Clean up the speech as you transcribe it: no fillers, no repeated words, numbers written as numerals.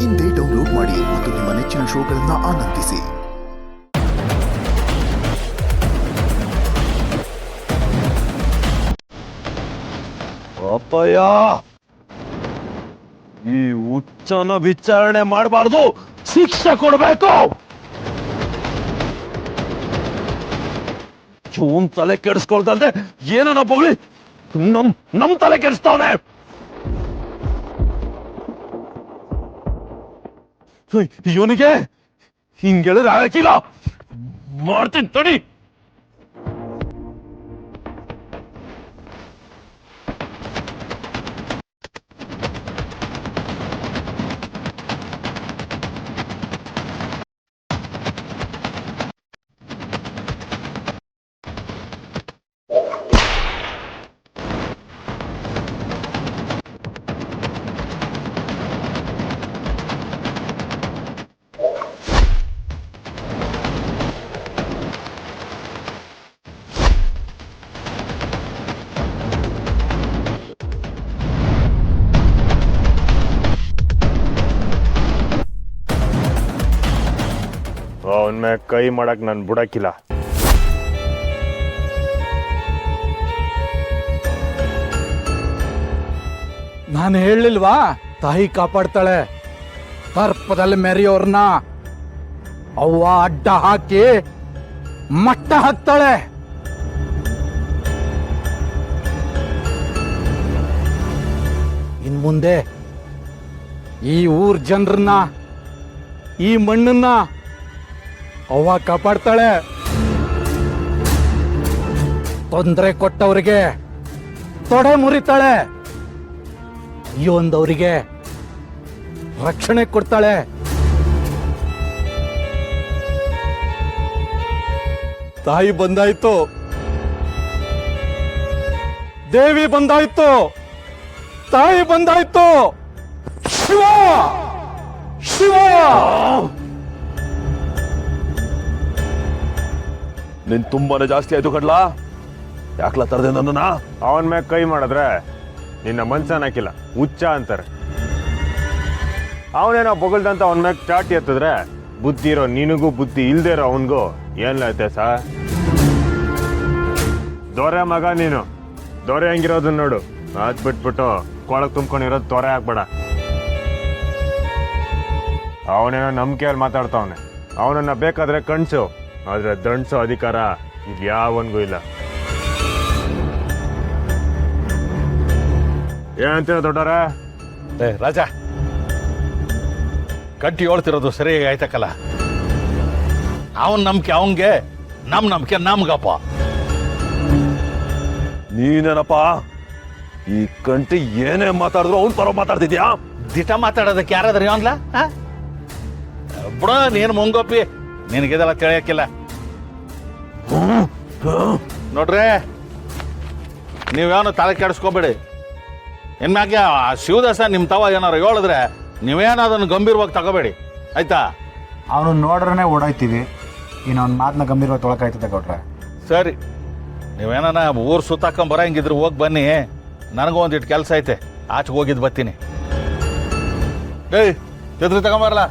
ಇಂದೇ ಡೌನ್ಲೋಡ್ ಮಾಡಿ ಮತ್ತು ನಿಮ್ಮ ನೆಚ್ಚಿನ ಶೋಗಳನ್ನು ಆನಂದಿಸಿ. ಅಪ್ಪಯ್ಯ, ಈ ಹುಚ್ಚನ ವಿಚಾರಣೆ ಮಾಡಬಾರ್ದು, ಶಿಕ್ಷೆ ಕೊಡಬೇಕು. ಚೂನ್ ತಲೆ ಕೆಡಿಸ್ಕೊಳ್ದಲ್ದೆ ಏನನ್ನ ಬೊಗಳಿ ನಮ್ ತಲೆ ಕೆಡಿಸ್ತಾವನೆ. ಇವನಿಗೆ ಹಿಂಗೆಳಿದ್ರೆ ಆಗಕ್ಕಿಲ್ಲ, ಮಾಡ್ತೀನಿ ತಡಿ. ಅವನ್ ಮ್ಯಾಗ ಕೈ ಮಾಡಕ್ ನನ್ ಬಿಡಕ್ಕಿಲ್ಲ. ನಾನು ಹೇಳಲಿಲ್ವಾ, ತಾಯಿ ಕಾಪಾಡ್ತಾಳೆ. ಸರ್ಪದಲ್ಲಿ ಮೆರೆಯೋರ್ನ ಅವ್ವ ಅಡ್ಡ ಹಾಕಿ ಮಟ್ಟ ಹಾಕ್ತಾಳೆ. ಇನ್ ಮುಂದೆ ಈ ಊರ್ ಜನರನ್ನ, ಈ ಮಣ್ಣನ್ನ ಅವ್ವ ಕಾಪಾಡ್ತಾಳೆ. ತೊಂದರೆ ಕೊಟ್ಟವರಿಗೆ ತೊಡೆ ಮುರಿತಾಳೆ, ಇವೊಂದವರಿಗೆ ರಕ್ಷಣೆ ಕೊಡ್ತಾಳೆ. ತಾಯಿ ಬಂದಾಯ್ತು, ದೇವಿ ಬಂದಾಯ್ತು, ತಾಯಿ ಬಂದಾಯ್ತು, ಶಿವ ಶಿವ. ನಿನ್ ತುಂಬಾನೇ ಜಾಸ್ತಿ ಆಯ್ತು ಕಡ್ಲಾ. ಯಾಕ್ಲಾ ತರದೆ ನನ್ನನ್ನ? ಅವನ್ ಮ್ಯಾಗ ಕೈ ಮಾಡಿದ್ರೆ ನಿನ್ನ ಮನ್ಸನ್ ಹಾಕಿಲ್ಲ, ಹುಚ್ಚ ಅಂತಾರೆ. ಅವನೇನೋ ಬೊಗಳ್ದಂತ ಅವನ್ ಮ್ಯಾಗ ಚಾಟಿ ಎತ್ತಿದ್ರೆ ಬುದ್ಧಿ ಇರೋ ನಿನಗೂ ಬುದ್ಧಿ ಇಲ್ದೇ ಇರೋ ಅವನ್ಗೂ ಏನ್ ವ್ಯತ್ಯಾಸ? ದೊರೆ ಮಗ ನೀನು, ದೊರೆ ಹಂಗಿರೋದನ್ನ ನೋಡು. ಅದ್ ಬಿಟ್ಬಿಟ್ಟು ಕೊಳಕ್ ತುಂಬ್ಕೊಂಡಿರೋದು ತೊರೆ ಹಾಕ್ಬೇಡ. ಅವನೇನೋ ನಂಬಿಕೆಯಲ್ಲಿ ಮಾತಾಡ್ತಾವನೆ. ಅವನನ್ನ ಬೇಕಾದ್ರೆ ಕಣ್ಸು, ಆದ್ರೆ ದಂಡ್ಸೋ ಅಧಿಕಾರ ಇದ್ಯಾವನ್ಗೂ ಇಲ್ಲ. ಏನಂತೀರ ದೊಡ್ಡರ? ರಾಜ, ಕಟ್ಟಿ ಹೇಳ್ತಿರೋದು ಸರಿಯಾಗಿ ಆಯ್ತಕ್ಕಲ್ಲ. ಅವನ್ ನಂಬಿಕೆ ಅವನ್ಗೆ, ನಮ್ ನಂಬಿಕೆ ನಮ್ಗಪ್ಪ. ನೀನೇನಪ್ಪ ಈ ಕಂಟಿ ಏನೇ ಮಾತಾಡಿದ್ರು ಅವ್ನ್ ಪರ ಮಾತಾಡ್ತಿದ್ಯಾ? ದಿಟ ಮಾತಾಡೋದಕ್ಕೆ ಯಾರಾದ್ರೂ ಅನ್ಲ ಬಿಡ. ನೀನು ಮುಂಗೋಪಿ, ನಿನಗಿದೆಲ್ಲ ತಿಳಿಯಕ್ಕಿಲ್ಲ ನೋಡ್ರಿ. ನೀವೇನು ತಲೆ ಕೆಡಿಸ್ಕೋಬೇಡಿ. ಇನ್ಮ್ಯಾಗೆ ಶಿವದಾಸ ನಿಮ್ಮ ತವ ಏನಾರು ಹೇಳಿದ್ರೆ ನೀವೇನು ಅದನ್ನು ಗಂಭೀರವಾಗಿ ತಗೋಬೇಡಿ, ಆಯ್ತಾ? ಅವನು ನೋಡ್ರೇ ಓಡಾಯ್ತೀವಿ, ಇನ್ನೊಂದು ಮಾತನ್ನ ಗಂಭೀರವಾಗಿ ತೊಳಕಾಯ್ತದೆ ಗೌಡ್ರೆ. ಸರಿ, ನೀವೇನ ಊರು ಸುತ್ತಾಕೊಂಡ್ ಬರಂಗಿದ್ರು ಹೋಗಿ ಬನ್ನಿ. ನನಗೂ ಒಂದಿಟ್ಟು ಕೆಲಸ ಐತೆ, ಆಚೆಗೆ ಹೋಗಿದ್ದು ಬರ್ತೀನಿ. ಏಯ್, ಎದುರು ತಗೊಂಬರಲ್ಲ.